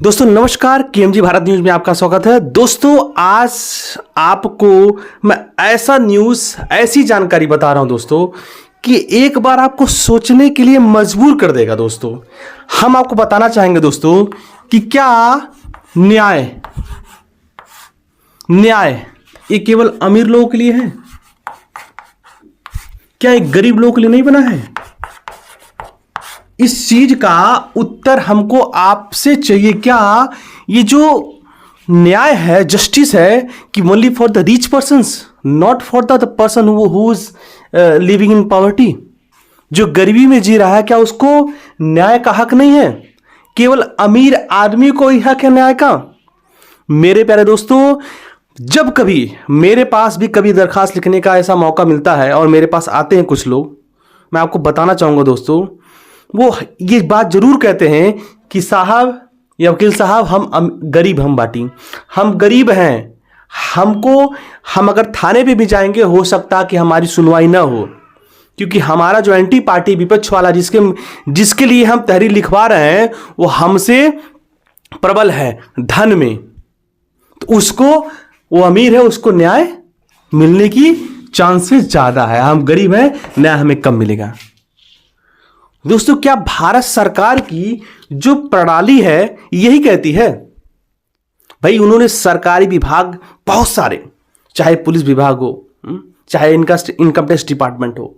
दोस्तों नमस्कार, KMG Bharat news में आपका स्वागत है। दोस्तों आज आपको मैं ऐसी जानकारी बता रहा हूं दोस्तों कि एक बार आपको सोचने के लिए मजबूर कर देगा। दोस्तों हम आपको बताना चाहेंगे दोस्तों कि क्या न्याय ये केवल अमीर लोगों के लिए है? क्या एक गरीब लोगों के लिए नहीं बना है? इस चीज का उत्तर हमको आपसे चाहिए। क्या ये जो न्याय है, जस्टिस है कि only for the rich persons, not for the person who is living in poverty? जो गरीबी में जी रहा है, क्या उसको न्याय का हक नहीं है? केवल अमीर आदमी को ही हक है न्याय का? मेरे प्यारे दोस्तों, जब कभी मेरे पास भी कभी दरखास्त लिखने का ऐसा मौका मिलता है और मेरे पास आते हैं कुछ लोग, मैं आपको बताना चाहूंगा दोस्तों, वो ये बात जरूर कहते हैं कि साहब या वकील साहब, हम गरीब, हम गरीब हैं, हम अगर थाने पे भी जाएंगे हो सकता कि हमारी सुनवाई ना हो, क्योंकि हमारा जो एंटी पार्टी विपक्ष वाला जिसके लिए हम तहरीर लिखवा रहे हैं वो हमसे प्रबल है धन में, तो उसको, वो अमीर है, उसको न्याय मिलने की चांसेस ज्यादा है। हम गरीब हैं, न्याय हमें कम मिलेगा। दोस्तों क्या भारत सरकार की जो प्रणाली है यही कहती है? भाई उन्होंने सरकारी विभाग बहुत सारे, चाहे पुलिस विभाग हो, चाहे इनकम टैक्स डिपार्टमेंट हो,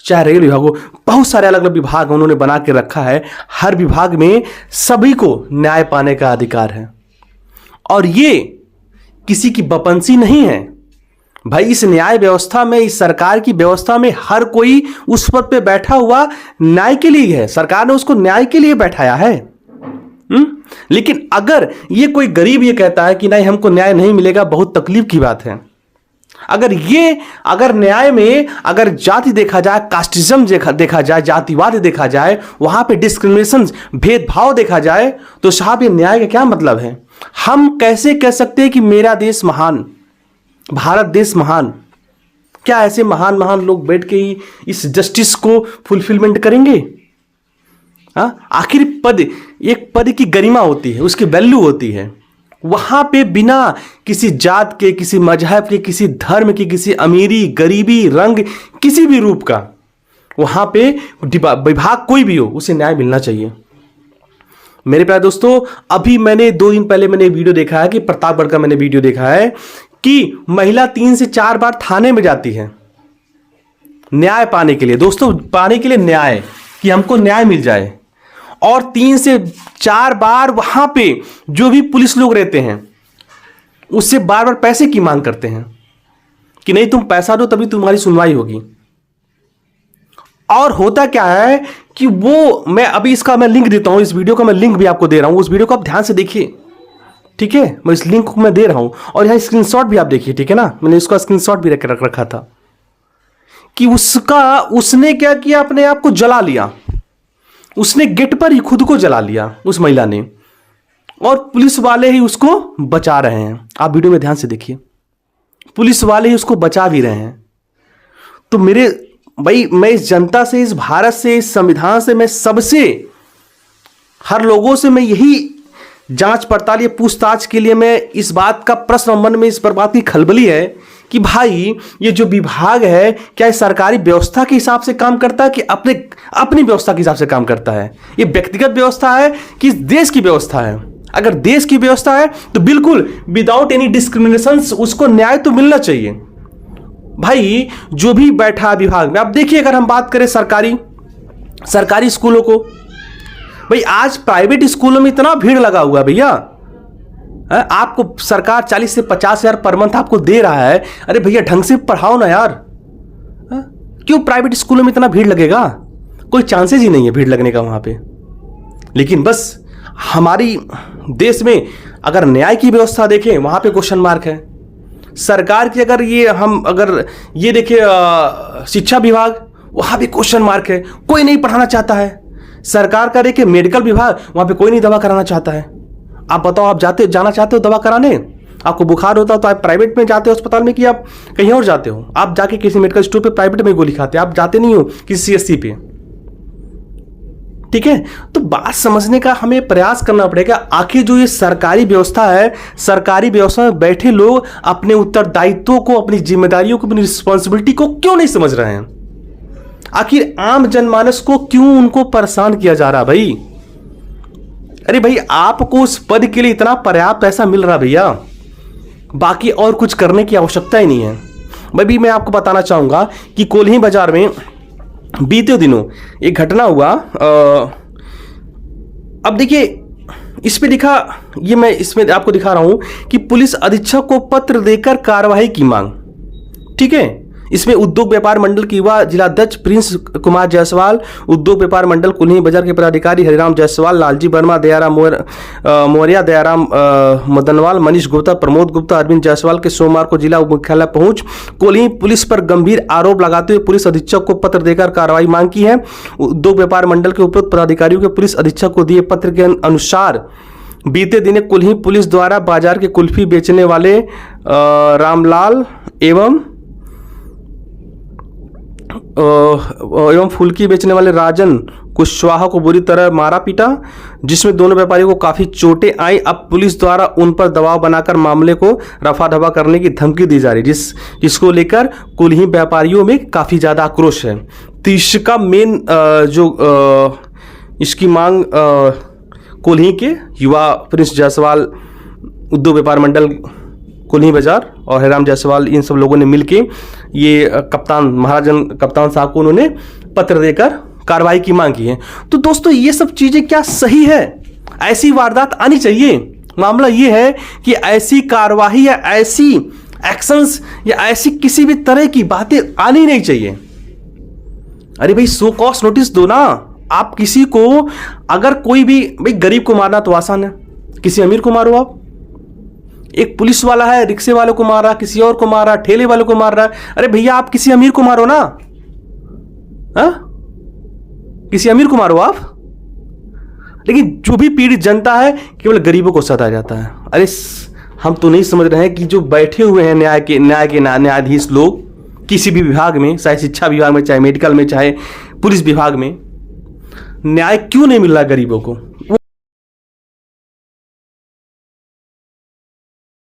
चाहे रेल विभाग हो, बहुत सारे अलग अलग विभाग उन्होंने बना के रखा है। हर विभाग में सभी को न्याय पाने का अधिकार है और ये किसी की बपंसी नहीं है। भाई इस न्याय व्यवस्था में, इस सरकार की व्यवस्था में हर कोई उस पद पे बैठा हुआ न्याय के लिए है। सरकार ने उसको न्याय के लिए बैठाया है। लेकिन अगर ये कोई गरीब ये कहता है कि नहीं हमको न्याय नहीं मिलेगा, बहुत तकलीफ की बात है। अगर न्याय में अगर जाति देखा जाए, कास्टिज्म देखा जाए, जातिवाद देखा जाए, वहां पे डिस्क्रिमिनेशन, भेदभाव देखा जाए, तो साहब ये न्याय का क्या मतलब है? हम कैसे कह सकते हैं कि मेरा देश महान, भारत देश महान? क्या ऐसे महान लोग बैठ के ही इस जस्टिस को फुलफिलमेंट करेंगे? आखिर एक पद की गरिमा होती है, उसकी वैल्यू होती है। वहां पे बिना किसी जात के, किसी मजहब के, किसी धर्म की, किसी अमीरी, गरीबी, रंग, किसी भी रूप का, वहां पे विभाग कोई भी हो, उसे न्याय मिलना चाहिए। मेरे प्यारे दोस्तों, अभी मैंने 2 दिन पहले मैंने वीडियो देखा है कि प्रतापगढ़ का मैंने वीडियो देखा है कि महिला 3 से 4 बार थाने में जाती है न्याय पाने के लिए। दोस्तों पाने के लिए न्याय, कि हमको न्याय मिल जाए, और 3 से 4 बार वहां पे जो भी पुलिस लोग रहते हैं उससे बार बार पैसे की मांग करते हैं कि नहीं तुम पैसा दो तभी तुम्हारी सुनवाई होगी। और होता क्या है कि वो, मैं अभी इसका मैं लिंक देता हूं, इस वीडियो का मैं लिंक भी आपको दे रहा हूं, उस वीडियो को आप ध्यान से देखिए, ठीक है? मैं इस लिंक को मैं दे रहा हूं और यहां स्क्रीनशॉट भी आप देखिए, ठीक है ना? मैंने इसका स्क्रीनशॉट भी रख रखा था कि उसने क्या किया, अपने आप को जला लिया। उसने गेट पर ही खुद को जला लिया उस महिला ने, और पुलिस वाले ही उसको बचा रहे हैं। आप वीडियो में ध्यान से देखिए, पुलिस वाले ही उसको बचा भी रहे हैं। तो मेरे भाई, मैं इस जनता से, इस भारत से, इस संविधान से, मैं सबसे, हर लोगों से मैं यही जांच पड़ताल, ये पूछताछ के लिए मैं इस बात का प्रश्न मन में, इस पर बात की खलबली है कि भाई ये जो विभाग है, क्या इस सरकारी व्यवस्था के हिसाब से काम करता है कि अपनी व्यवस्था के हिसाब से काम करता है? ये व्यक्तिगत व्यवस्था है कि देश की व्यवस्था है? अगर देश की व्यवस्था है तो बिल्कुल विदाउट एनी डिस्क्रिमिनेशन उसको न्याय तो मिलना चाहिए। भाई जो भी बैठा विभाग में, अब देखिए, अगर हम बात करें सरकारी स्कूलों को, भाई आज प्राइवेट स्कूलों में इतना भीड़ लगा हुआ है भैया। आपको सरकार 40 से 50 हजार पर मंथ आपको दे रहा है। अरे भैया ढंग से पढ़ाओ ना यार। क्यों प्राइवेट स्कूलों में इतना भीड़ लगेगा? कोई चांसेस ही नहीं है भीड़ लगने का वहां पे। लेकिन बस हमारी देश में अगर न्याय की व्यवस्था देखें, वहां पे क्वेश्चन मार्क है। सरकार की अगर ये देखें, शिक्षा विभाग, वहां भी क्वेश्चन मार्क है, कोई नहीं पढ़ाना चाहता है। सरकार का देखिए मेडिकल विभाग, वहां पे कोई नहीं दवा कराना चाहता है। आप बताओ, आप जाना चाहते हो दवा कराने? आपको बुखार होता हो तो आप प्राइवेट में जाते हो अस्पताल में, कि आप कहीं और जाते हो? आप जाके किसी मेडिकल स्टोर पे प्राइवेट में गोली खाते, आप जाते नहीं हो किसी CSC पे। ठीक है, तो बात समझने का हमें प्रयास करना पड़ेगा। आखिर जो ये सरकारी व्यवस्था है, सरकारी व्यवस्था में बैठे लोग अपने उत्तरदायित्वों को, अपनी जिम्मेदारियों को, अपनी रिस्पॉन्सिबिलिटी को क्यों नहीं समझ रहे हैं? आखिर आम जनमानस को क्यों उनको परेशान किया जा रहा भाई? अरे भाई, आपको उस पद के लिए इतना पर्याप्त पैसा मिल रहा भैया, बाकी और कुछ करने की आवश्यकता ही नहीं है। भाई मैं आपको बताना चाहूंगा कि कोल्ही बाजार में बीते दिनों एक घटना हुआ। अब देखिए, इस पे लिखा, ये मैं इसमें आपको दिखा रहा हूं कि पुलिस अधीक्षक को पत्र देकर कार्रवाई की मांग। ठीक है, इसमें उद्योग व्यापार मंडल की युवा जिलाध्यक्ष प्रिंस कुमार जायसवाल, उद्योग व्यापार मंडल कुल्ही बाजार के पदाधिकारी हरिराम जायसवाल, लालजी वर्मा, दयाराम मौर्य, दयाराम मदनवाल, मनीष गुप्ता, प्रमोद गुप्ता, अरविंद जायसवाल के सोमवार को जिला मुख्यालय पहुंच कुल्ही पुलिस पर गंभीर आरोप लगाते हुए पुलिस अधीक्षक को पत्र देकर कार्रवाई मांग की है। उद्योग व्यापार मंडल के उपयुक्त पदाधिकारियों के पुलिस अधीक्षक को दिए पत्र के अनुसार बीते दिन कुल्ही पुलिस द्वारा बाजार के कुल्फी बेचने वाले रामलाल एवं फुल्की बेचने वाले राजन कुशवाहा को बुरी तरह मारा पीटा, जिसमें दोनों व्यापारियों को काफी चोटें आई। अब पुलिस द्वारा उन पर दबाव बनाकर मामले को रफा दफा करने की धमकी दी जा रही है, जिसको लेकर कुल्ही व्यापारियों में काफी ज्यादा आक्रोश है। तो इसका मेन इसकी मांग कुल्ही के युवा प्रिंस जायसवाल, उद्योग व्यापार मंडल कुल्ही बाजार और हरिराम जायसवाल, इन सब लोगों ने मिलके ये महाराजन कप्तान साहब को उन्होंने पत्र देकर कार्रवाई की मांग की है। तो दोस्तों, ये सब चीजें क्या सही है? ऐसी वारदात आनी चाहिए? मामला ये है कि ऐसी कार्रवाई या ऐसी एक्शंस या ऐसी किसी भी तरह की बातें आनी नहीं चाहिए। अरे भाई, सो कॉस्ट नोटिस दो ना। आप किसी को, अगर कोई भी, भाई गरीब को मारना तो आसान है, किसी अमीर को मारो आप। एक पुलिस वाला है, रिक्शे वाले को मार रहा, किसी और को मार रहा, ठेले वाले को मार रहा है। अरे भैया, आप किसी अमीर को मारो ना, हा? किसी अमीर को मारो आप। लेकिन जो भी पीड़ित जनता है, केवल गरीबों को सताया जाता है। अरे हम तो नहीं समझ रहे हैं कि जो बैठे हुए हैं न्यायाधीश लोग किसी भी विभाग में, चाहे शिक्षा विभाग में, चाहे मेडिकल में, चाहे पुलिस विभाग में, न्याय क्यों नहीं मिल रहा गरीबों को?